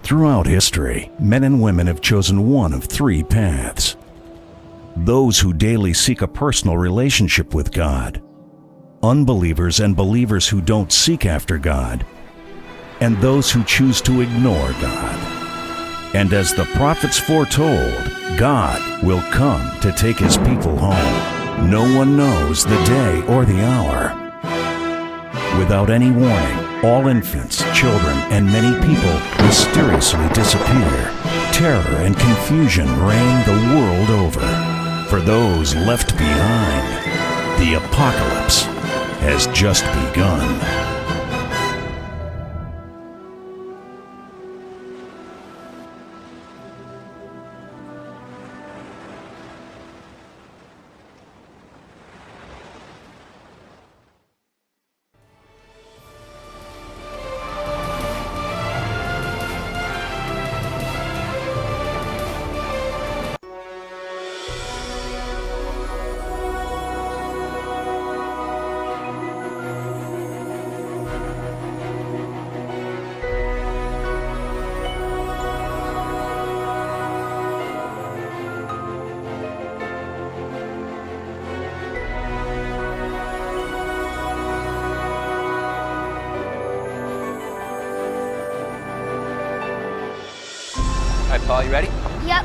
Throughout history, men and women have chosen one of three paths. Those who daily seek a personal relationship with God, unbelievers and believers who don't seek after God, and those who choose to ignore God. And as the prophets foretold, God will come to take his people home. No one knows the day or the hour. Without any warning, all infants, children, and many people mysteriously disappear. Terror and confusion reign the world over. For those left behind, the apocalypse has just begun. All right, Paul, you ready? Yep.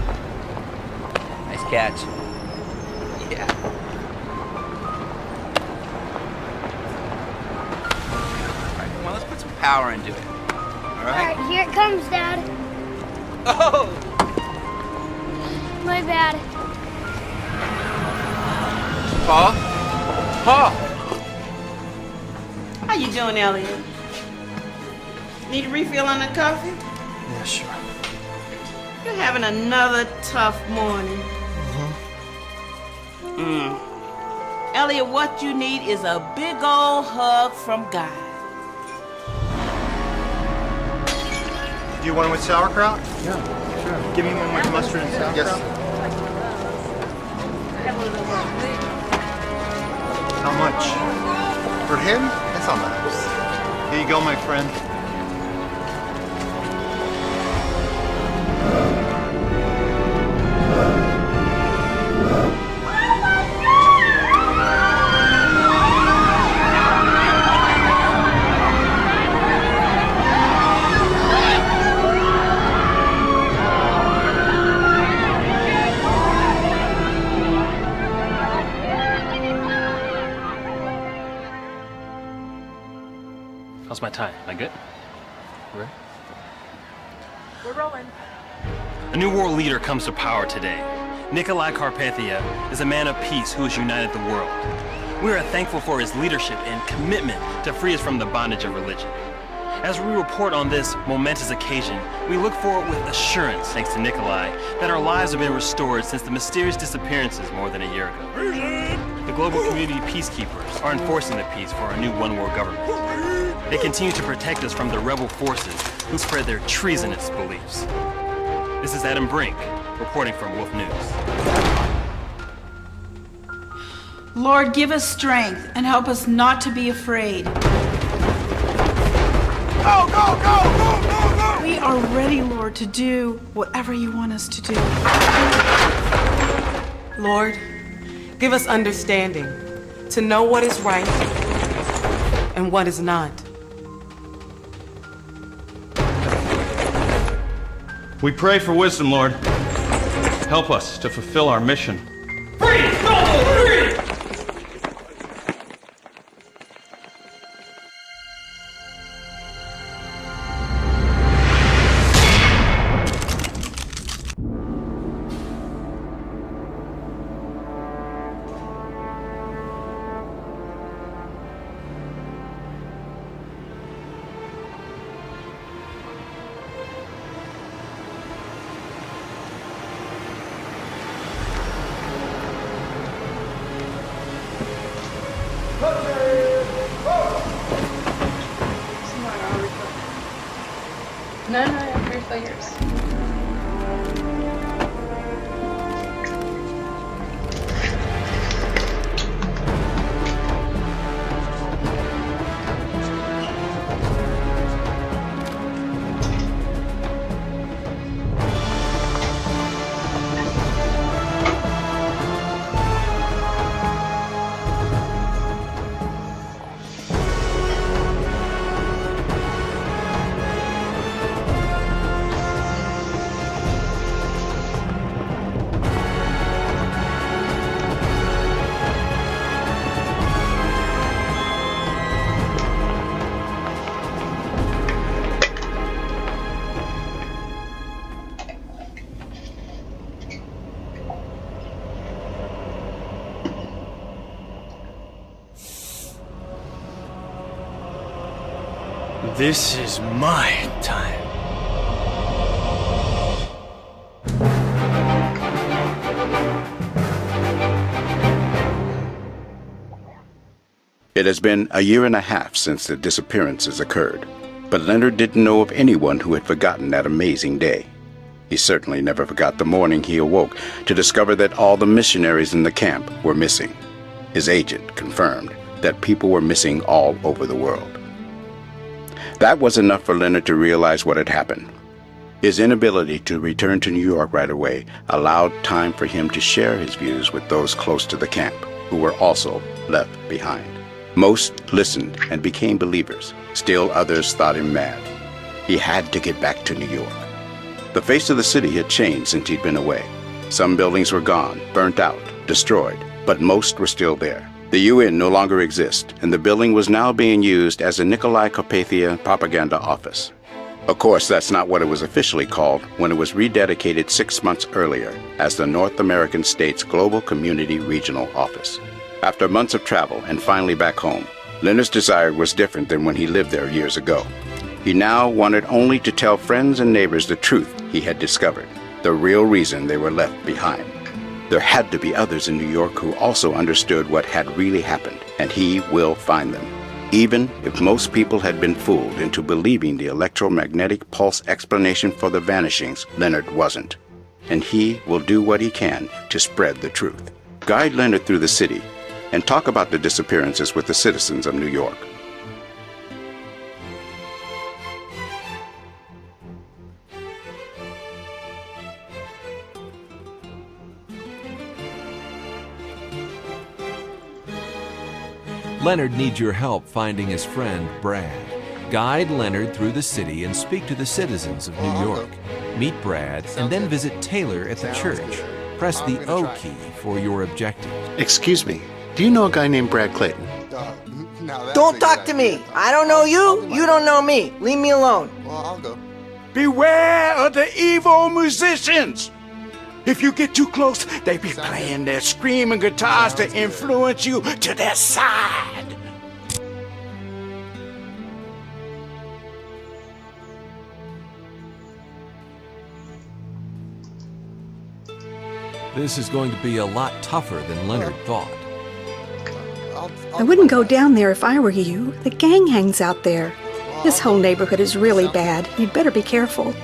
Nice catch. Yeah. All right, come on, let's put some power into it. All right? Alright, here it comes, Dad. Oh! My bad. Paul? Paul! How you doing, Elliot? Need a refill on the coffee? Yeah, sure. You're having another tough morning. Elliot, what you need is a big old hug from God. Do you want it with sauerkraut? Yeah, sure. Give me one with mustard and sauerkraut. Yes. How much? For him? That's all nice. Here you go, my friend. How's my tie? Am I good? Ready? We're rolling. A new world leader comes to power today. Nikolai Carpathia is a man of peace who has united the world. We are thankful for his leadership and commitment to free us from the bondage of religion. As we report on this momentous occasion, we look forward with assurance, thanks to Nikolai, that our lives have been restored since the mysterious disappearances more than a year ago. The global community peacekeepers are enforcing the peace for our new one-world government. They continue to protect us from the rebel forces who spread their treasonous beliefs. This is Adam Brink, reporting from Wolf News. Lord, give us strength and help us not to be afraid. Go, go, go, go, go, go! We are ready, Lord, to do whatever you want us to do. Lord, give us understanding to know what is right and what is not. We pray for wisdom, Lord. Help us to fulfill our mission. No, I'm refill yours. This is my time. It has been a year and a half since the disappearances occurred, but Leonard didn't know of anyone who had forgotten that amazing day. He certainly never forgot the morning he awoke to discover that all the missionaries in the camp were missing. His agent confirmed that people were missing all over the world. That was enough for Leonard to realize what had happened. His inability to return to New York right away allowed time for him to share his views with those close to the camp, who were also left behind. Most listened and became believers. Still others thought him mad. He had to get back to New York. The face of the city had changed since he'd been away. Some buildings were gone, burnt out, destroyed, but most were still there. The UN no longer exists, and the building was now being used as a Nicolae Carpathia propaganda office. Of course, that's not what it was officially called when it was rededicated 6 months earlier as the North American States Global Community Regional Office. After months of travel and finally back home, Leonard's desire was different than when he lived there years ago. He now wanted only to tell friends and neighbors the truth he had discovered, the real reason they were left behind. There had to be others in New York who also understood what had really happened, and he will find them. Even if most people had been fooled into believing the electromagnetic pulse explanation for the vanishings, Leonard wasn't. And he will do what he can to spread the truth. Guide Leonard through the city and talk about the disappearances with the citizens of New York. Leonard needs your help finding his friend, Brad. Guide Leonard through the city and speak to the citizens of New York. Meet Brad and then visit Taylor at the church. Press the O key for your objective. Excuse me, do you know a guy named Brad Clayton? Don't talk to me. I don't know you. You don't know me. Leave me alone. Well, I'll go. Beware of the evil musicians. If you get too close, they be playing their screaming guitars to influence you to their side. This is going to be a lot tougher than Leonard thought. I wouldn't go down there if I were you. The gang hangs out there. This whole neighborhood is really bad. You'd better be careful.